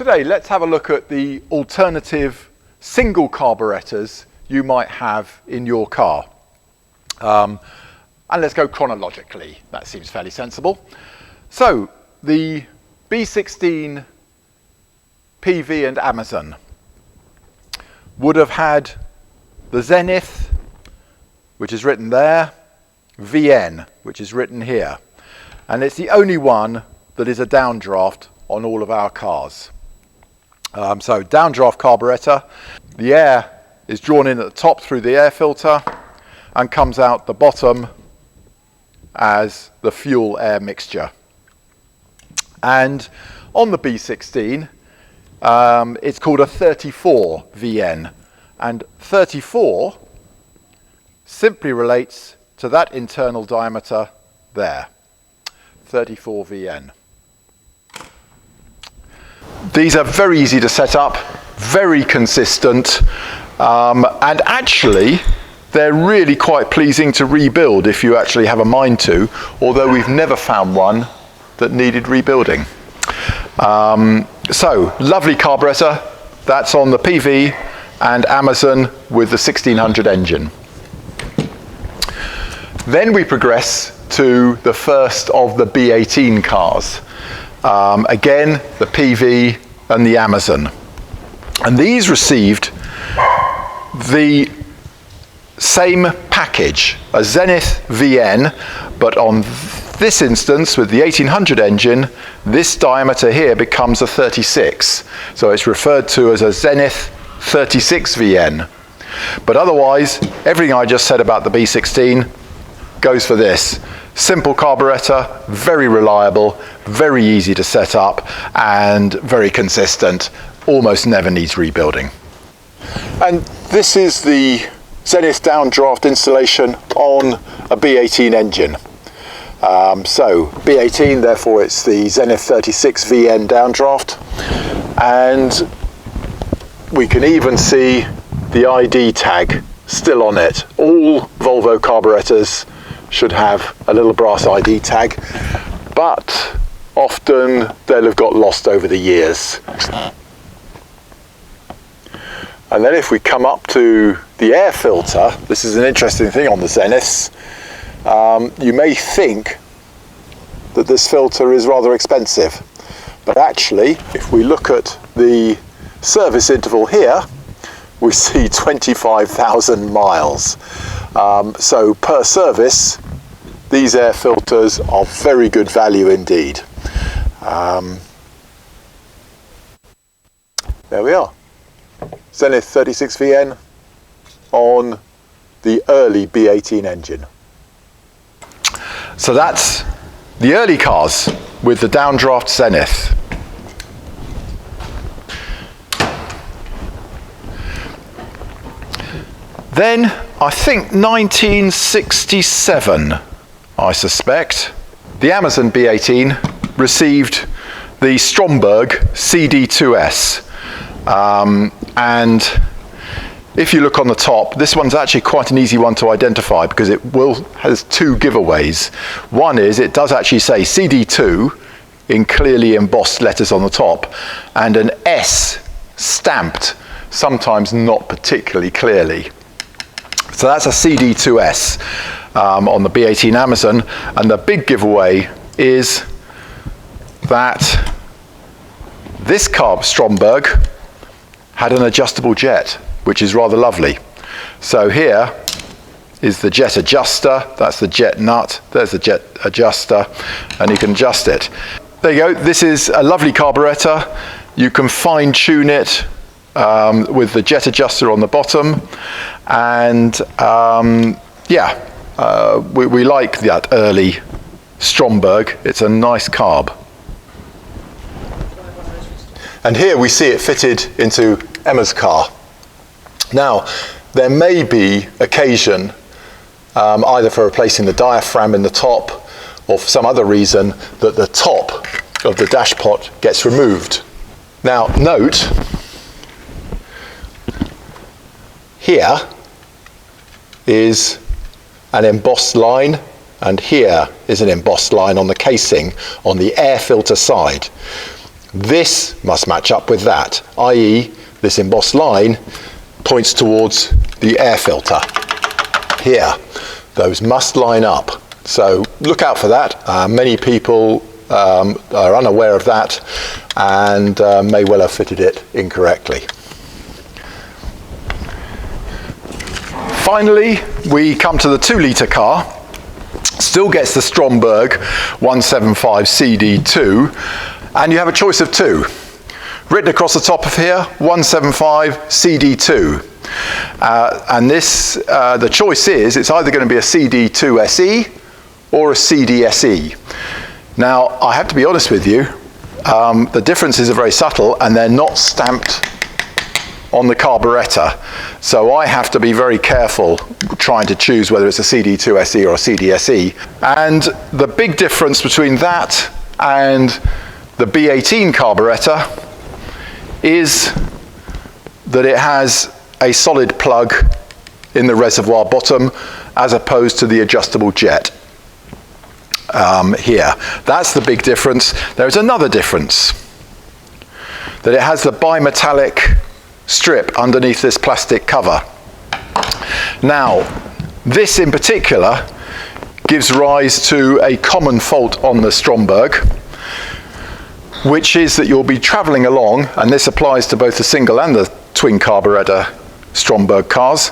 today let's have a look at the alternative single carburettors you might have in your car. And let's go chronologically. That seems fairly sensible. So the B16 PV and Amazon would have had the Zenith, which is written there, VN, which is written here. And it's the only one that is a downdraft on all of our cars. So downdraft carburetor, the air is drawn in at the top through the air filter and comes out the bottom as the fuel air mixture. And on the B16, it's called a 34 VN, and 34 simply relates to that internal diameter there, 34 VN. These are very easy to set up, very consistent, and actually they're really quite pleasing to rebuild if you actually have a mind to, although we've never found one that needed rebuilding. So lovely carburetor, that's on the PV and Amazon with the 1600 engine. Then we progress to the first of the B18 cars. Again, the PV and the Amazon. And these received the same package, a Zenith VN, but on this instance with the 1800 engine, this diameter here becomes a 36. So it's referred to as a Zenith 36 VN. But otherwise, everything I just said about the B16 goes for this. Simple carburetor, very reliable, very easy to set up, and very consistent, almost never needs rebuilding. And this is the Zenith downdraft installation on a B18 engine. So B18, therefore it's the Zenith 36 VN downdraft, and we can even see the ID tag still on it. All Volvo carburettors should have a little brass ID tag, but often they'll have got lost over the years. And then if we come up to the air filter, this is an interesting thing on the Zeniths. You may think that this filter is rather expensive, but actually if we look at the service interval here, we see 25,000 miles. So per service, these air filters are very good value indeed. There we are. Zenith 36 VN on the early B18 engine. So that's the early cars with the downdraft Zenith. Then I think 1967, I suspect, the Amazon B18 received the Stromberg CD2S. And if you look on the top, this one's actually quite an easy one to identify because it has two giveaways. One is it does actually say CD2 in clearly embossed letters on the top, and an S stamped, sometimes not particularly clearly. So that's a CD2S on the B18 Amazon, and the big giveaway is that this carb Stromberg had an adjustable jet, which is rather lovely. So here is the jet adjuster, that's the jet nut, there's the jet adjuster, and you can adjust it. There you go, this is a lovely carburetor. You can fine tune it with the jet adjuster on the bottom, and we like that early Stromberg. It's a nice carb. And here we see it fitted into Emma's car. Now, there may be occasion, either for replacing the diaphragm in the top or for some other reason, that the top of the dashpot gets removed. Now, note, here is an embossed line, and here is an embossed line on the casing on the air filter side. This must match up with that, i.e. this embossed line points towards the air filter here. Those must line up. So look out for that. Many people are unaware of that and may well have fitted it incorrectly. Finally, we come to the 2-litre car. Still gets the Stromberg 175 CD2, and you have a choice of two. Written across the top of here, 175 CD2. And this, the choice is, it's either going to be a CD2 SE or a CD SE. Now, I have to be honest with you, the differences are very subtle and they're not stamped on the carburettor. So I have to be very careful trying to choose whether it's a CD2 SE or a CD SE. And the big difference between that and the B18 carburettor is that it has a solid plug in the reservoir bottom as opposed to the adjustable jet here. That's the big difference. There's another difference, that it has the bimetallic strip underneath this plastic cover. Now, this in particular gives rise to a common fault on the Stromberg, which is that you'll be travelling along, and this applies to both the single and the twin carburettor Stromberg cars.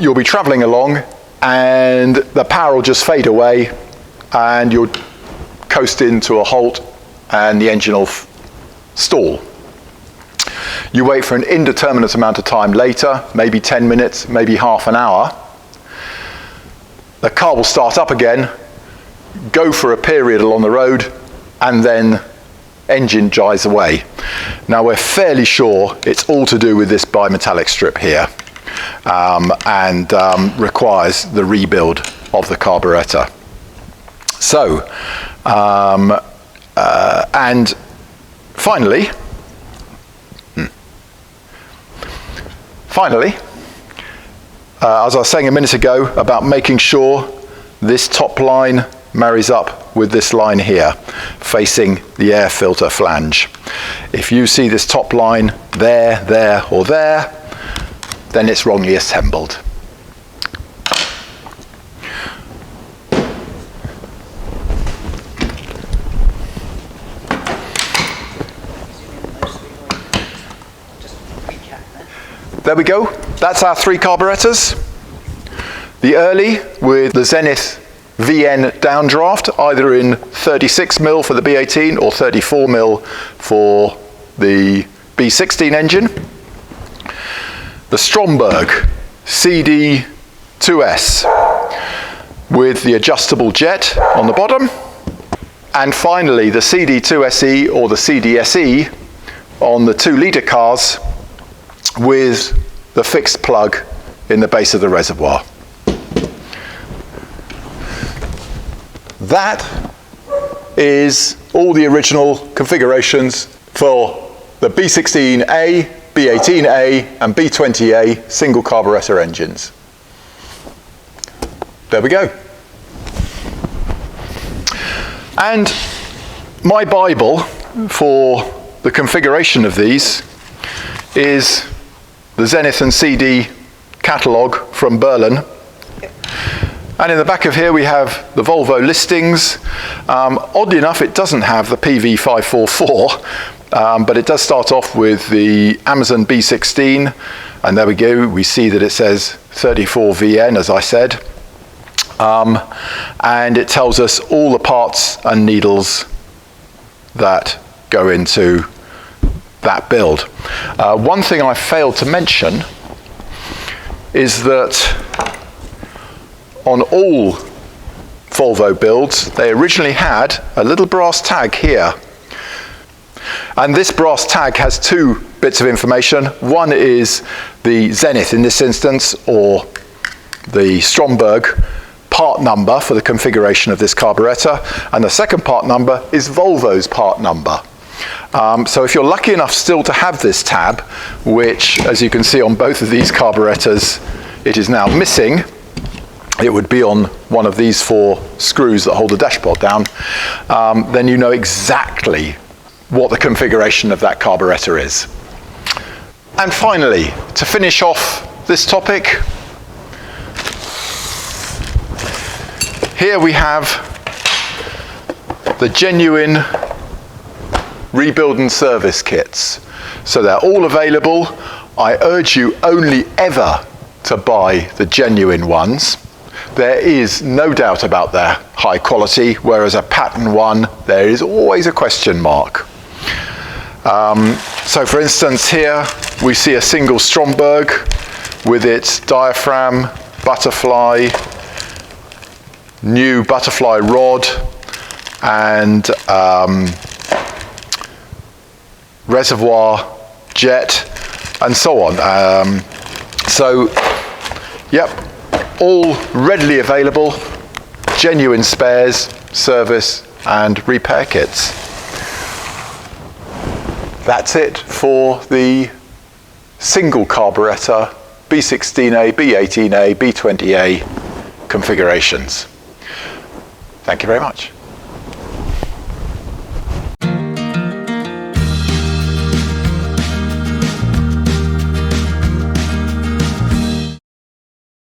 You'll be travelling along and the power will just fade away and you'll coast into a halt and the engine will stall. You wait for an indeterminate amount of time later, maybe 10 minutes, maybe half an hour. The car will start up again, go for a period along the road, and then engine dies away. Now we're fairly sure it's all to do with this bimetallic strip here and requires the rebuild of the carburettor. So, and finally, as I was saying a minute ago about making sure this top line marries up with this line here, facing the air filter flange. If you see this top line there, there, or there, then it's wrongly assembled. There we go. That's our three carburettors. The early with the Zenith VN downdraft, either in 36mm for the B18 or 34mm for the B16 engine. The Stromberg CD2S with the adjustable jet on the bottom. And finally the CD2SE or the CDSE on the 2-litre cars with the fixed plug in the base of the reservoir. That is all the original configurations for the B16A, B18A and B20A single carburettor engines. There we go. And my Bible for the configuration of these is the Zenith and CD catalogue from Berlin. And in the back of here we have the Volvo listings. Oddly enough, it doesn't have the PV544, but it does start off with the Amazon B16. And there we go, we see that it says 34VN, as I said. And it tells us all the parts and needles that go into that build. One thing I failed to mention is that on all Volvo builds, they originally had a little brass tag here. And this brass tag has two bits of information. One is the Zenith, in this instance, or the Stromberg part number for the configuration of this carburettor. And the second part number is Volvo's part number. So if you're lucky enough still to have this tab, which, as you can see on both of these carburettors, it is now missing. It would be on one of these four screws that hold the dashpot down, then you know exactly what the configuration of that carburettor is. And finally, to finish off this topic, here we have the genuine rebuild and service kits. So they're all available. I urge you only ever to buy the genuine ones. There is no doubt about their high quality, whereas a pattern one, there is always a question mark. So for instance here, we see a single Stromberg with its diaphragm, butterfly, new butterfly rod, and reservoir jet, and so on. Yep, all readily available, genuine spares, service and repair kits. That's it for the single carburettor B16A, B18A, B20A configurations. Thank you very much.